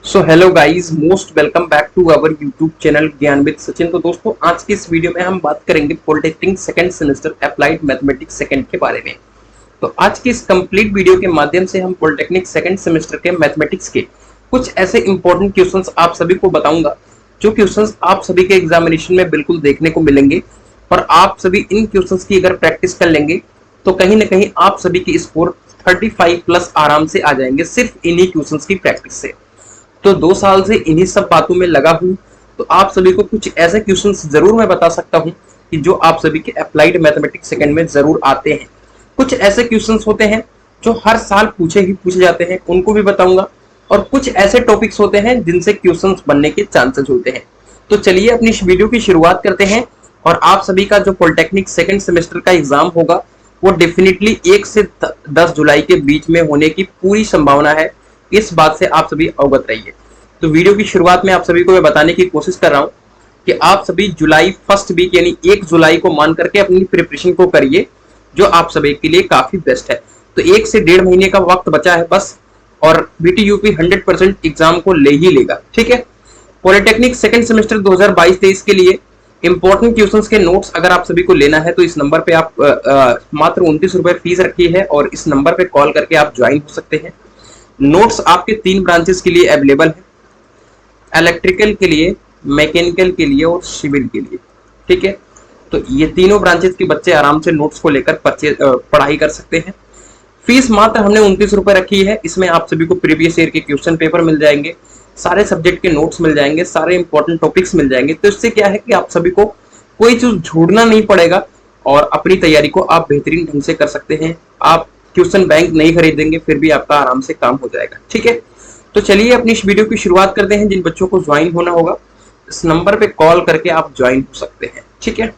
So hello guys, most welcome back to our YouTube channel Gyan with Sachin. तो दोस्तों, आज की इस वीडियो में हम बात करेंगे polytechnic second semester applied mathematics second के बारे में। तो आज की इस कंप्लीट वीडियो के माध्यम से हम पॉलिटेक्निक सेकंड सेमेस्टर के मैथमेटिक्स के कुछ ऐसे इंपॉर्टेंट क्वेश्चंस आप सभी को बताऊंगा, जो क्वेश्चंस आप सभी के एग्जामिनेशन में बिल्कुल देखने को मिलेंगे। और आप सभी इन क्वेश्चंस की अगर प्रैक्टिस कर लेंगे तो कहीं ना कहीं आप सभी की स्कोर 35 प्लस आराम से आ जाएंगे, सिर्फ इन्हीं क्वेश्चंस की प्रैक्टिस से। तो 2 साल से इन्हीं सब बातों में लगा हूं, तो आप सभी को कुछ ऐसे क्वेश्चंस जरूर मैं बता सकता हूं कि जो आप सभी के अप्लाइड मैथमेटिक्स सेकंड में जरूर आते हैं। कुछ ऐसे क्वेश्चंस होते हैं जो हर साल पूछे जाते हैं, उनको भी बताऊंगा। और कुछ ऐसे टॉपिक्स होते हैं जिनसे क्वेश्चंस बनने के चांसेस होते हैं। तो चलिए अपनी इस वीडियो की शुरुआत करते हैं। और आप सभी का जो पॉलिटेक्निक सेकंड सेमेस्टर का एग्जाम होगा वो डेफिनेटली 1 से 10 जुलाई के बीच में होने की पूरी संभावना है। इस बात से आप सभी अवगत रहिए। तो वीडियो की शुरुआत में आप सभी को मैं बताने की कोशिश कर रहा हूं कि आप सभी जुलाई फर्स्ट वीक यानी 1 जुलाई को मान करके अपनी प्रिपरेशन को करिए, जो आप सभी के लिए काफी बेस्ट है। तो 1 से 1.5 महीने का वक्त बचा है बस, और बीटीयूपी 100% एग्जाम को ले ही लेगा। ठीक है। पॉलिटेक्निक सेकंड सेमेस्टर 2022-23 के लिए इंपॉर्टेंट क्वेश्चंस के नोट्स अगर आप सभी को लेना है तो इस नंबर पे आप मात्र 29 रुपए फीस रखी है, और इस नंबर पे कॉल करके आप ज्वाइन हो सकते हैं। नोट्स आपके 3 ब्रांचेस के लिए अवेलेबल है, इलेक्ट्रिकल के लिए, मैकेनिकल के लिए और सिविल के लिए। ठीक है। तो ये तीनों ब्रांचेस के बच्चे आराम से नोट्स को लेकर पढ़ाई कर सकते हैं। फीस मात्र हमने 29 रुपए रखी है। इसमें आप सभी को प्रीवियस ईयर के क्वेश्चन पेपर मिल जाएंगे, सारे सब्जेक्ट के नोट्स मिल जाएंगे, सारे इंपॉर्टेंट टॉपिक्स मिल जाएंगे। तो इससे क्या है कि आप सभी को कोई चीज छोड़ना नहीं पड़ेगा और अपनी तैयारी को आप बेहतरीन ढंग से कर सकते हैं। आप क्वेश्चन बैंक नहीं खरीदेंगे फिर भी आपका आराम से काम हो जाएगा। ठीक है। तो चलिए अपनी इस वीडियो की शुरुआत करते हैं। जिन बच्चों को ज्वाइन होना होगा इस नंबर पे कॉल करके आप ज्वाइन हो सकते हैं। ठीक है।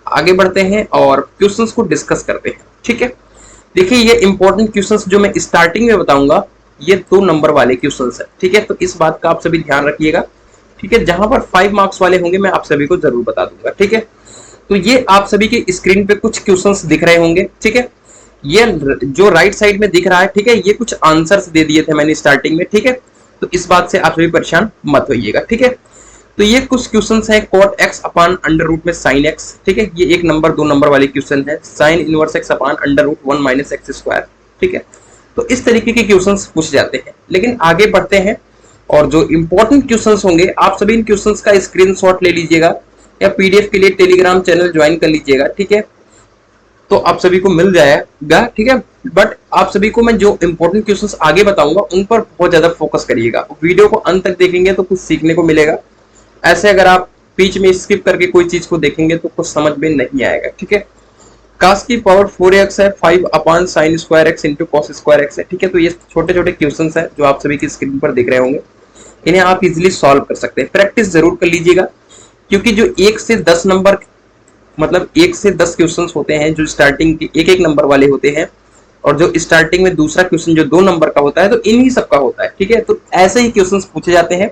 आगे बढ़ते हैं और क्वेश्चंस को डिस्कस करते हैं। ठीक है। देखिए, ये इंपॉर्टेंट क्वेश्चंस जो मैं स्टार्टिंग में बताऊंगा ये 2 नंबर वाले क्वेश्चंस है। ठीक है। तो इस बात का आप सभी ध्यान रखिएगा। ठीक है। जहां पर 5 मार्क्स वाले होंगे मैं आप सभी को जरूर बता दूंगा। ठीक है। तो ये आप सभी के स्क्रीन पे कुछ क्वेश्चंस दिख रहे होंगे। ठीक है। ये जो राइट साइड में दिख रहा है, ठीक है, ये कुछ आंसर्स दे दिए थे मैंने स्टार्टिंग में। ठीक है। तो इस बात से आप सभी परेशान मत होइएगा। ठीक है। तो ये कुछ क्वेश्चंस हैं। cot x upon under root में sin x। ठीक है। ये 1 नंबर 2 नंबर वाले क्वेश्चन है। sin inverse x upon under root 1 minus x square. ठीक है। तो इस तरीके के क्वेश्चंस पूछे जाते हैं। लेकिन आगे बढ़ते हैं और जो इंपॉर्टेंट क्वेश्चंस होंगे आप सभी इन क्वेश्चंस का स्क्रीनशॉट ले लीजिएगा या पीडीएफ के लिए टेलीग्राम चैनल ज्वाइन कर लीजिएगा। ठीक है। तो आप सभी को मिल जाएगा। ठीक है। बट आप सभी को मैं जो इंपॉर्टेंट क्वेश्चंस आगे बताऊंगा उन पर बहुत ज्यादा फोकस करिएगा। वीडियो को अंत तक देखेंगे तो कुछ सीखने को मिलेगा। ऐसे अगर आप बीच में स्किप करके कोई चीज को देखेंगे तो कुछ समझ में नहीं आएगा। ठीक है। cos की पावर 4x है, 5 अपान sine square x into cos square x है। ठीक है। तो ये छोटे छोटे क्वेश्चंस हैं जो आप सभी की स्क्रीन पर दिख रहे होंगे। इन्हें आप इजिली सॉल्व कर सकते हैं। प्रैक्टिस जरूर कर लीजिएगा, क्योंकि जो 1 से 10 नंबर मतलब 1 से 10 क्वेश्चंस होते हैं जो स्टार्टिंग के 1-1 नंबर वाले होते हैं, और जो स्टार्टिंग में दूसरा क्वेश्चन जो 2 नंबर का होता है, तो इन्हीं सबका होता है। ठीक है। तो ऐसे ही क्वेश्चंस पूछे जाते हैं।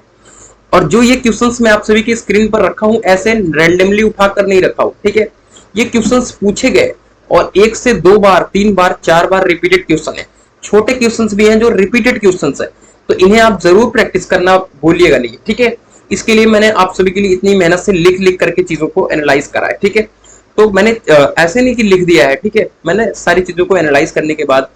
और जो ये क्वेश्चंस मैं आप सभी की स्क्रीन पर रखा हूं ऐसे रैंडमली उठाकर नहीं रखा हूं। ठीक है। ये क्वेश्चंस पूछे गए और 1 से 2 बार 3 बार 4 बार रिपीटेड क्वेश्चन है। छोटे क्वेश्चंस भी हैं जो रिपीटेड क्वेश्चंस है, तो इन्हें आप जरूर प्रैक्टिस करना भूलिएगा नहीं। ठीक है। इसके लिए मैंने आप सभी के लिए इतनी मेहनत से लिख लिख करके चीजों को एनालाइज करा है। ठीक है। तो मैंने ऐसे नहीं कि लिख दिया है। ठीक है। मैंने सारी चीजों को एनालाइज करने के बाद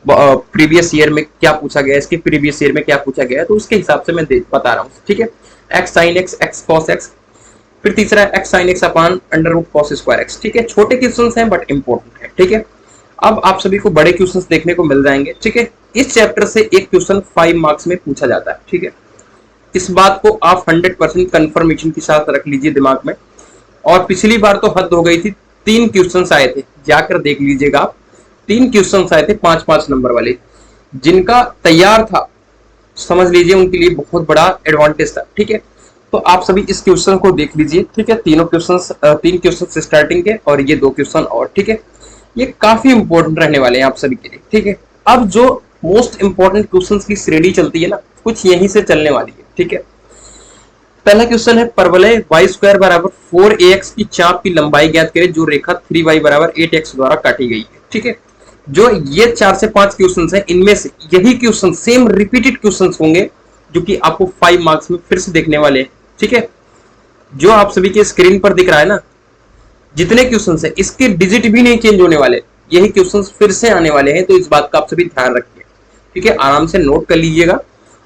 प्रीवियस ईयर में क्या पूछा गया, इसके प्रीवियस ईयर में क्या पूछा गया, तो उसके हिसाब से मैं बता रहा हूँ। ठीक है। X sine x, x cos x, फिर तीसरा x sine x upon under root cos square x. ठीक है। छोटे क्वेश्चंस हैं बट इंपॉर्टेंट है। ठीक है। अब आप सभी को बड़े क्वेश्चंस देखने को मिल जाएंगे। ठीक है। इस चैप्टर से एक क्वेश्चन 5 मार्क्स में पूछा जाता है। ठीक है। इस बात को आप 100% कंफर्मेशन के साथ रख लीजिए दिमाग में। और पिछली बार तो हद हो गई थी, 3 क्वेश्चंस आए थे, जाकर देख लीजिएगा आप। 3 क्वेश्चंस आए थे 5-5 नंबर वाले, जिनका तैयार था समझ लीजिए उनके लिए बहुत बड़ा एडवांटेज था। ठीक है। तो आप सभी इस क्वेश्चन को देख लीजिए। ठीक है। 3 क्वेश्चंस स्टार्टिंग के और ये 2 क्वेश्चन और। ठीक है। ये काफी इंपॉर्टेंट रहने वाले हैं आप सभी के लिए। ठीक है। अब जो मोस्ट इंपॉर्टेंट क्वेश्चंस की श्रेणी चलती है ना, कुछ यहीं से चलने वाली है। ठीक है। पहला क्वेश्चन है, परवलय y स्क्वायर बराबर 4ax की चाप की लंबाई ज्ञात करें जो रेखा 3y बराबर 8x द्वारा काटी गई है। ठीक है। जो ये 4 से 5 क्वेश्चन हैं, इनमें से यही क्वेश्चन सेम रिपीटेड क्वेश्चन होंगे जो कि आपको 5 मार्क्स में फिर से देखने वाले हैं। ठीक है, जो आप सभी के स्क्रीन पर दिख रहा है ना, जितने क्वेश्चन है इसके डिजिट भी नहीं चेंज होने वाले, यही क्वेश्चन फिर से आने वाले हैं। तो इस बात का आप सभी ध्यान रखिए। ठीक है, आराम से नोट कर लीजिएगा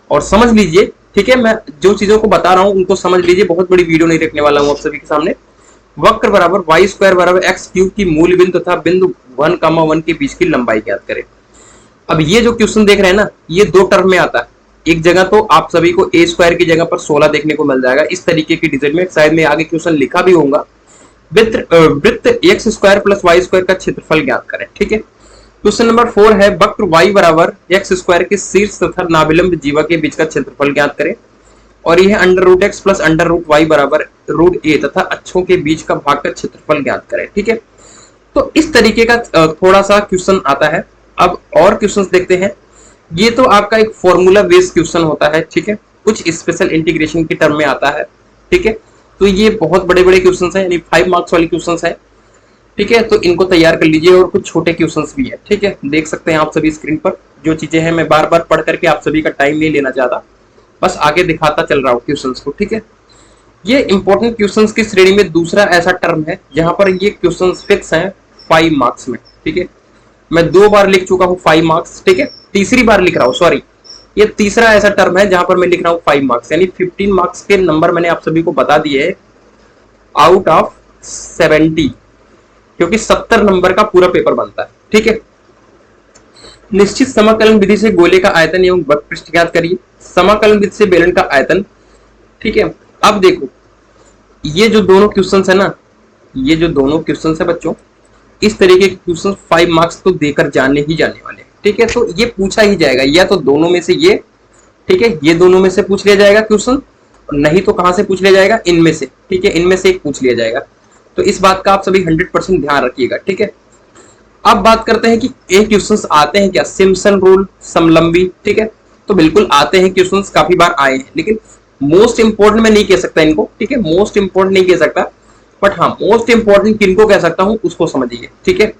और समझ लीजिए। ठीक है, मैं जो चीजों को बता रहा हूं उनको समझ लीजिए, बहुत बड़ी वीडियो नहीं रखने वाला हूं आप सभी के सामने। वक्र बराबर वाई स्क्वायर बराबर एक्स क्यूब की मूल बिंदु तथा बिंदु 1, 1 के बीच की लंबाई ज्ञात करें। अब ये जो क्वेश्चन देख रहे हैं ना, ये दो टर्म में आता है। एक जगह तो आप सभी को ए स्क्वायर की जगह पर 16 देखने को मिल जाएगा, इस तरीके की डिजिट में शायद मैं आगे क्वेश्चन लिखा भी होगा। वृत्त x square plus y square का क्षेत्रफल ज्ञात करें। ठीक है, क्वेश्चन नंबर 4 है वक्र y बराबर एक्स स्क्वायर के शीर्ष तथा नाभिलंब जीवा के बीच का क्षेत्रफल ज्ञात करें। और यह under root x plus under root y बराबर रूट ए तथा अक्षों के बीच का भाग का क्षेत्रफल ज्ञात करें। ठीक है, तो इस तरीके का थोड़ा सा क्वेश्चन आता है। अब और क्वेश्चंस देखते हैं। ये तो आपका एक फॉर्मूला बेस्ड क्वेश्चन होता है। ठीक है, कुछ स्पेशल इंटीग्रेशन की टर्म में आता है। ठीक है, तो ये बहुत बड़े बड़े क्वेश्चंस हैं, यानी 5 मार्क्स वाले क्वेश्चंस हैं। ठीक है, तो इनको तैयार कर लीजिए। और कुछ छोटे क्वेश्चंस भी है। ठीक है, देख सकते हैं आप सभी स्क्रीन पर जो चीजें हैं। मैं बार बार पढ़ करके आप सभी का टाइम नहीं लेना चाहता, बस आगे दिखाता चल रहा हूँ क्वेश्चंस को। ठीक है, ये इंपॉर्टेंट क्वेश्चंस की श्रेणी में दूसरा ऐसा टर्म है जहां पर ये क्वेश्चंस फिक्स हैं 5 मार्क्स में। ठीक है, मैं 2 बार लिख चुका हूँ 5 मार्क्स। ठीक है, तीसरी बार लिख रहा हूँ, सॉरी, ये तीसरा ऐसा टर्म है जहां पर मैं लिख रहा हूँ 5 मार्क्स, यानी 15 मार्क्स के नंबर मैंने आप सभी को बता दिए आउट ऑफ 70, क्योंकि 70 नंबर का पूरा पेपर बनता है। ठीक है, निश्चित समाकलन विधि से गोले का आयतन एवं वक्र ज्ञात करिए। समाकलन विधि से बेलन का आयतन। ठीक है, अब देखो ये जो दोनों क्वेश्चंस है ना, ये जो दोनों क्वेश्चंस है बच्चों, इस तरीके के क्वेश्चन 5 मार्क्स तो देकर जाने ही जाने वाले। ठीक है, तो ये पूछा ही जाएगा, या तो दोनों में से ये, ठीक है, ये दोनों में से पूछ लिया जाएगा क्वेश्चन, नहीं तो कहां से पूछ लिया जाएगा, इनमें से। ठीक है, इनमें से एक पूछ लिया जाएगा। तो इस बात का आप सभी 100% ध्यान रखिएगा। ठीक है, अब बात करते हैं कि ये क्वेश्चंस आते हैं क्या, सिम्पसन रूल, समलंबी। ठीक है, तो बिल्कुल आते हैं क्वेश्चंस, काफी बार आए हैं, लेकिन मोस्ट इंपोर्टेंट मैं नहीं कह सकता इनको। ठीक है, मोस्ट इंपोर्टेंट नहीं कह सकता, बट हाँ मोस्ट इंपोर्टेंट किनको कह सकता हूं उसको समझिए। ठीक है,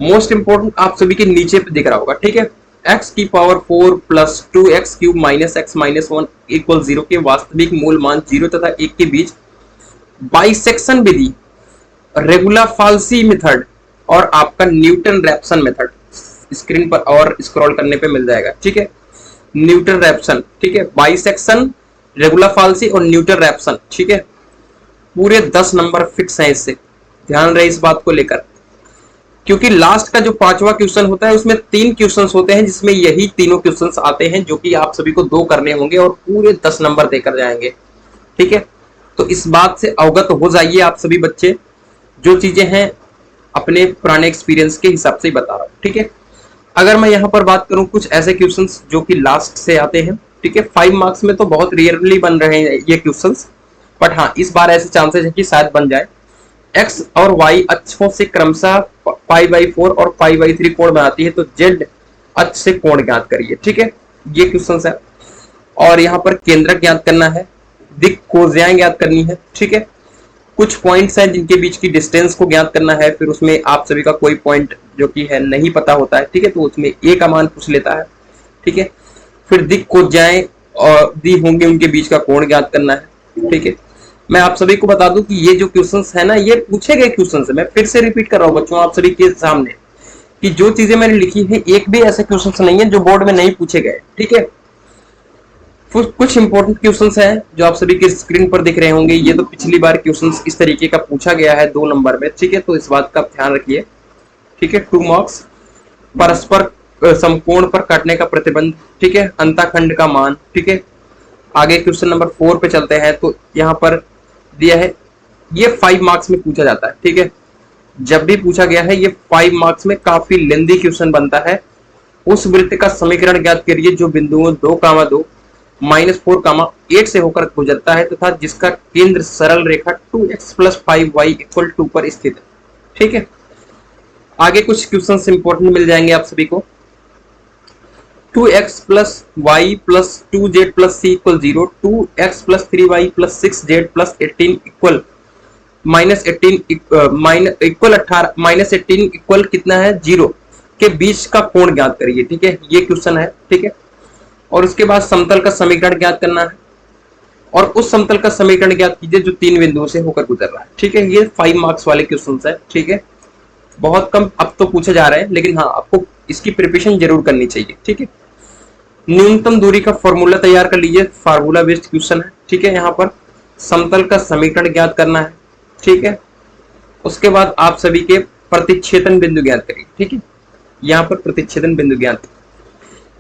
मोस्ट इंपोर्टेंट आप सभी के नीचे पे दिख रहा होगा। ठीक है, x की power 4 plus 2x cube minus x minus 1 equal 0 के वास्तविक मूल मान 0 तथा 1 के बीच बाइसेक्शन विधि, रेगुलर फाल्सी मेथड और आपका न्यूटन रैप्सन मेथड स्क्रीन पर और स्क्रॉल करने पे मिल जाएगा। ठीक है, न्यूटन रैप्सन। ठीक है, बाइसेक्शन, रेगुलर फाल्सी और न्यूटन रैप्सन। ठीक है, पूरे 10 नंबर फिक्स हैं, इससे ध्यान रहे इस बात को लेकर, क्योंकि लास्ट का जो 5वां क्वेश्चन होता है उसमें 3 क्वेश्चन होते हैं जिसमें यही तीनों क्वेश्चन आते हैं, जो कि आप सभी को 2 करने होंगे और पूरे 10 नंबर देकर जाएंगे। ठीक है, तो इस बात से अवगत हो जाइए आप सभी बच्चे, जो चीजें हैं अपने पुराने एक्सपीरियंस के हिसाब से ही बता रहा हूँ। ठीक है, अगर मैं यहाँ पर बात करूँ कुछ ऐसे क्वेश्चंस जो कि लास्ट से आते हैं। ठीक है, 5 मार्क्स में तो बहुत रेयरली बन रहे हैं ये क्वेश्चंस, बट हाँ इस बार ऐसे चांसेस है कि शायद बन जाए। x और y अक्षों से क्रमशः π/4 और π/3 कोण बनाती है, तो z अक्ष से कोण ज्ञात करिए। ठीक है, ये क्वेश्चंस है। और यहाँ पर केंद्रक ज्ञात करना है, दिक् कोज्याएं ज्ञात करनी है। ठीक है, कुछ पॉइंट्स हैं जिनके बीच की डिस्टेंस को ज्ञात करना है, फिर उसमें आप सभी का कोई पॉइंट जो कि है नहीं पता होता है। ठीक है, तो उसमें a का मान पूछ लेता है। ठीक है, फिर दिक् कोज्याएं और दी होंगे उनके बीच का कोण ज्ञात करना है। ठीक है, मैं आप सभी को बता दूं कि ये जो क्वेश्चंस है ना, ये पूछे गए क्वेश्चंस है। मैं फिर से रिपीट कर रहा हूं बच्चों आप सभी के सामने कि जो चीजें मैंने लिखी है एक भी ऐसे क्वेश्चंस नहीं है जो बोर्ड में नहीं पूछे गए। ठीक है, कुछ इंपॉर्टेंट क्वेश्चंस हैं जो आप सभी के स्क्रीन पर दिख रहे होंगे। ये तो पिछली बार क्वेश्चंस इस तरीके का पूछा गया है 2 नंबर में। ठीक है, तो इस बात का ध्यान रखिए। ठीक है, 2 मार्क्स, परस्पर समकोण पर काटने का प्रतिबंध। ठीक है, अंतःखंड का मान। ठीक है, आगे क्वेश्चन नंबर 4 पे चलते हैं। तो यहाँ पर दिया है, ये 5 मार्क्स में पूछा जाता है। ठीक है, जब भी पूछा गया है ये 5 मार्क्स में काफी लेंदी क्वेश्चन बनता है। उस वृत्त का समीकरण ज्ञात करिए जो बिंदुओं 2,2 -4,8 से होकर गुजरता है तथा जिसका केंद्र सरल रेखा 2x + 5y = 2 पर स्थित है। ठीक है, आगे कुछ क्वेश्चंस इंपॉर्टेंट मिल जाएंगे आप सभी को। 2x + y + 2z + c = 0, 2x + 3y + 6z + 18 = -18 equal कितना है 0 के बीच का कोण ज्ञात करिए। ठीक है, ये क्वेश्चन है। ठीक है, और उसके बाद समतल का समीकरण ज्ञात करना है और उस समतल का समीकरण ज्ञात कीजिए जो 3 बिंदुओं से होकर गुजर रहा है। ठीक है, ये 5 मार्क्स वाले क्वेश्चन है। ठीक है, बहुत कम अब तो पूछे जा रहे हैं, लेकिन हाँ आपको इसकी प्रिपरेशन जरूर करनी चाहिए। ठीक है, न्यूनतम दूरी का फॉर्मूला तैयार कर लीजिए, फार्मूला बेस्ड क्वेश्चन है। ठीक है, यहाँ पर समतल का समीकरण ज्ञात करना है। ठीक है, उसके बाद आप सभी के प्रतिच्छेदन बिंदु ज्ञात करिए। ठीक है, यहाँ पर प्रतिच्छेदन बिंदु ज्ञात।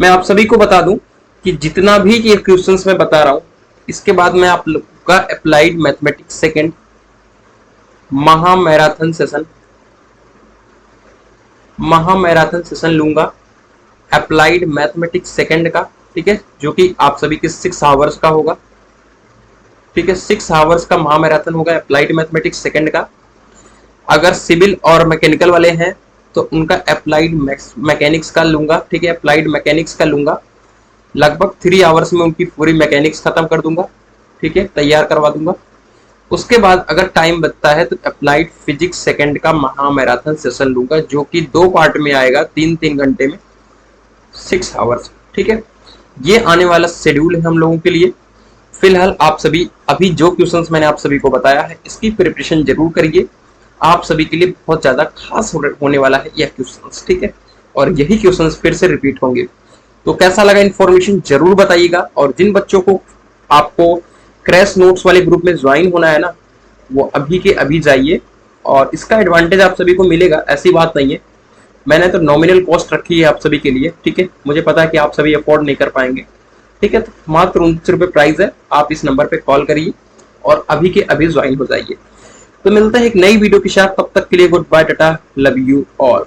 मैं आप सभी को बता दूं कि जितना भी ये क्वेश्चंस मैं बता रहा हूं, इसके बाद मैं आप लोग का अप्लाइड मैथमेटिक्स सेकंड महामैराथन सेशन लूंगा, अप्लाइड मैथमेटिक्स सेकंड का। ठीक है, जो कि आप सभी के 6 आवर्स का होगा। ठीक है, 6 आवर्स का महामैराथन होगा अप्लाइड मैथमेटिक्स सेकंड का। अगर सिविल और मैकेनिकल वाले हैं तो उनका अप्लाइड मैकेनिक्स का लूंगा। ठीक है, अप्लाइड मैकेनिक्स का लूंगा, लगभग 3 आवर्स में उनकी पूरी मैकेनिक्स खत्म कर दूंगा। ठीक है, तैयार करवा दूंगा। उसके बाद अगर टाइम बचता है तो अप्लाइड फिजिक्स सेकंड का महामैराथन सेशन लूंगा, जो कि 2 पार्ट में आएगा, 3-3 घंटे में 6 आवर्स। ठीक है, ये आने वाला शेड्यूल है हम लोगों के लिए। फिलहाल आप सभी अभी जो क्वेश्चंस मैंने आप सभी को बताया है, इसकी प्रिपरेशन जरूर करिए। आप सभी के लिए बहुत ज्यादा खास होने वाला है यह क्वेश्चंस। ठीक है, और यही क्वेश्चंस फिर से रिपीट होंगे। तो कैसा लगा इन्फॉर्मेशन जरूर बताइएगा। और जिन बच्चों को आपको क्रैश नोट्स वाले ग्रुप में ज्वाइन होना है ना, वो अभी के अभी जाइए और इसका एडवांटेज आप सभी को मिलेगा, ऐसी बात नहीं है। मैंने तो नॉमिनल कॉस्ट रखी है आप सभी के लिए। ठीक है, मुझे पता है कि आप सभी अफोर्ड नहीं कर पाएंगे। ठीक है, तो मात्र 29 रुपये प्राइस है। आप इस नंबर पे कॉल करिए और अभी के अभी ज्वाइन हो जाइए। तो मिलता है एक नई वीडियो के साथ, तब तक के लिए good bye, tata, love you all.